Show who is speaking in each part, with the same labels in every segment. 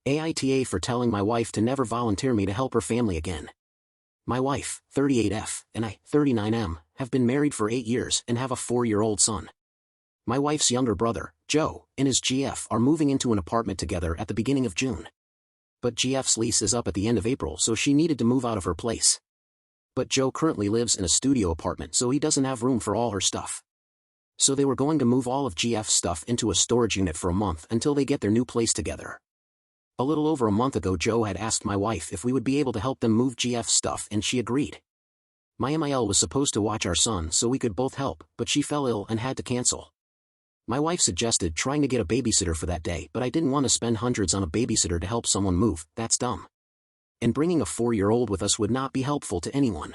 Speaker 1: AITA for telling my wife to never volunteer me to help her family again. My wife, 38F, and I, 39M, have been married for 8 years and have a 4-year-old son. My wife's younger brother, Joe, and his GF are moving into an apartment together at the beginning of June. But GF's lease is up at the end of April, so she needed to move out of her place. But Joe currently lives in a studio apartment, so he doesn't have room for all her stuff. So they were going to move all of GF's stuff into a storage unit for a month until they get their new place together. A little over a month ago, Joe had asked my wife if we would be able to help them move GF's stuff, and she agreed. My MIL was supposed to watch our son so we could both help, but she fell ill and had to cancel. My wife suggested trying to get a babysitter for that day, but I didn't want to spend hundreds on a babysitter to help someone move. That's dumb. And bringing a 4-year-old with us would not be helpful to anyone.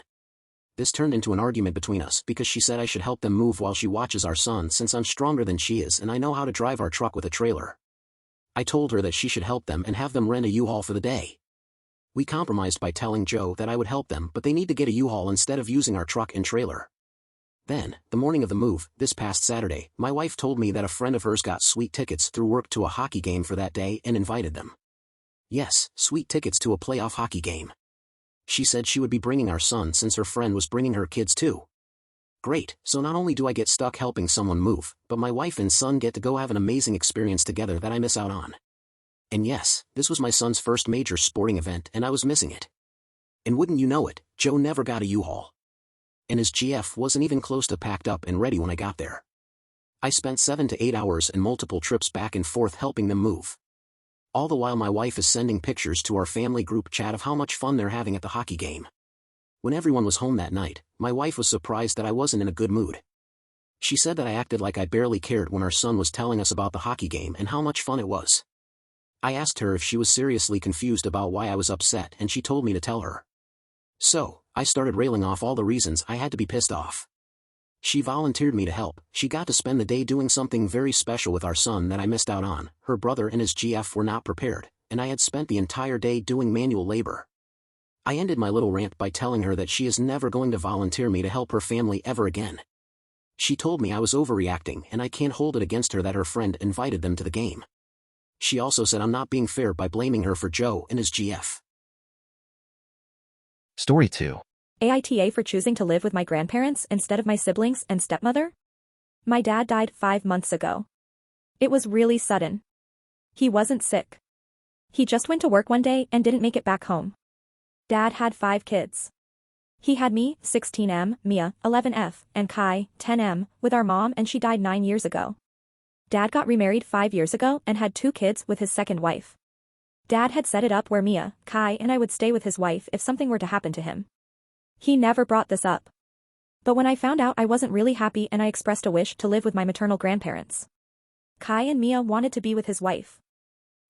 Speaker 1: This turned into an argument between us because she said I should help them move while she watches our son since I'm stronger than she is and I know how to drive our truck with a trailer. I told her that she should help them and have them rent a U-Haul for the day. We compromised by telling Joe that I would help them, but they need to get a U-Haul instead of using our truck and trailer. Then, the morning of the move, this past Saturday, my wife told me that a friend of hers got sweet tickets through work to a hockey game for that day and invited them. Yes, sweet tickets to a playoff hockey game. She said she would be bringing our son since her friend was bringing her kids too. Great, so not only do I get stuck helping someone move, but my wife and son get to go have an amazing experience together that I miss out on. And yes, this was my son's first major sporting event and I was missing it. And wouldn't you know it, Joe never got a U-Haul. And his GF wasn't even close to packed up and ready when I got there. I spent 7 to 8 hours and multiple trips back and forth helping them move. All the while my wife is sending pictures to our family group chat of how much fun they're having at the hockey game. When everyone was home that night, my wife was surprised that I wasn't in a good mood. She said that I acted like I barely cared when our son was telling us about the hockey game and how much fun it was. I asked her if she was seriously confused about why I was upset, and she told me to tell her. So, I started railing off all the reasons I had to be pissed off. She volunteered me to help. She got to spend the day doing something very special with our son that I missed out on. Her brother and his GF were not prepared, and I had spent the entire day doing manual labor. I ended my little rant by telling her that she is never going to volunteer me to help her family ever again. She told me I was overreacting and I can't hold it against her that her friend invited them to the game. She also said I'm not being fair by blaming her for Joe and his GF.
Speaker 2: Story 2.
Speaker 3: AITA for choosing to live with my grandparents instead of my siblings and stepmother? My dad died 5 months ago. It was really sudden. He wasn't sick. He just went to work one day and didn't make it back home. Dad had 5 kids. He had me, 16M, Mia, 11F, and Kai, 10M, with our mom, and she died 9 years ago. Dad got remarried 5 years ago and had 2 kids with his second wife. Dad had set it up where Mia, Kai, and I would stay with his wife if something were to happen to him. He never brought this up. But when I found out, I wasn't really happy and I expressed a wish to live with my maternal grandparents. Kai and Mia wanted to be with his wife.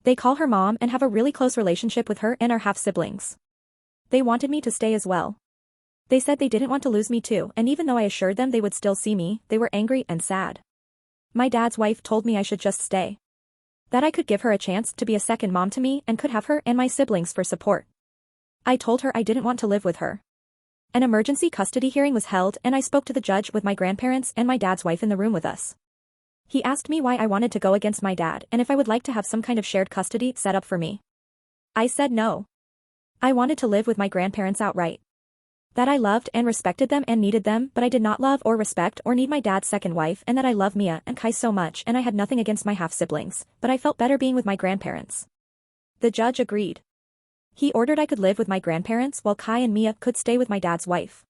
Speaker 3: They call her mom and have a really close relationship with her and are half-siblings. They wanted me to stay as well. They said they didn't want to lose me too, and even though I assured them they would still see me, they were angry and sad. My dad's wife told me I should just stay. That I could give her a chance to be a second mom to me and could have her and my siblings for support. I told her I didn't want to live with her. An emergency custody hearing was held and I spoke to the judge with my grandparents and my dad's wife in the room with us. He asked me why I wanted to go against my dad and if I would like to have some kind of shared custody set up for me. I said no. I wanted to live with my grandparents outright. That I loved and respected them and needed them, but I did not love or respect or need my dad's second wife, and that I love Mia and Kai so much and I had nothing against my half-siblings, but I felt better being with my grandparents. The judge agreed. He ordered I could live with my grandparents while Kai and Mia could stay with my dad's wife.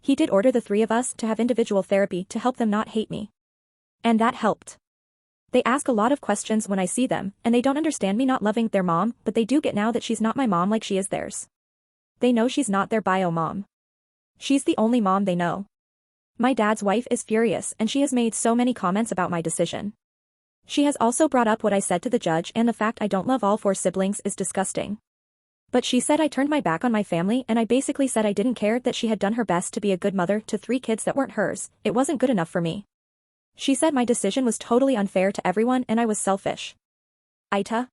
Speaker 3: He did order the 3 of us to have individual therapy to help them not hate me. And that helped. They ask a lot of questions when I see them, and they don't understand me not loving their mom, but they do get now that she's not my mom like she is theirs. They know she's not their bio mom. She's the only mom they know. My dad's wife is furious and she has made so many comments about my decision. She has also brought up what I said to the judge, and the fact I don't love all 4 siblings is disgusting. But she said I turned my back on my family, and I basically said I didn't care, that she had done her best to be a good mother to 3 kids that weren't hers. It wasn't good enough for me. She said my decision was totally unfair to everyone and I was selfish. AITA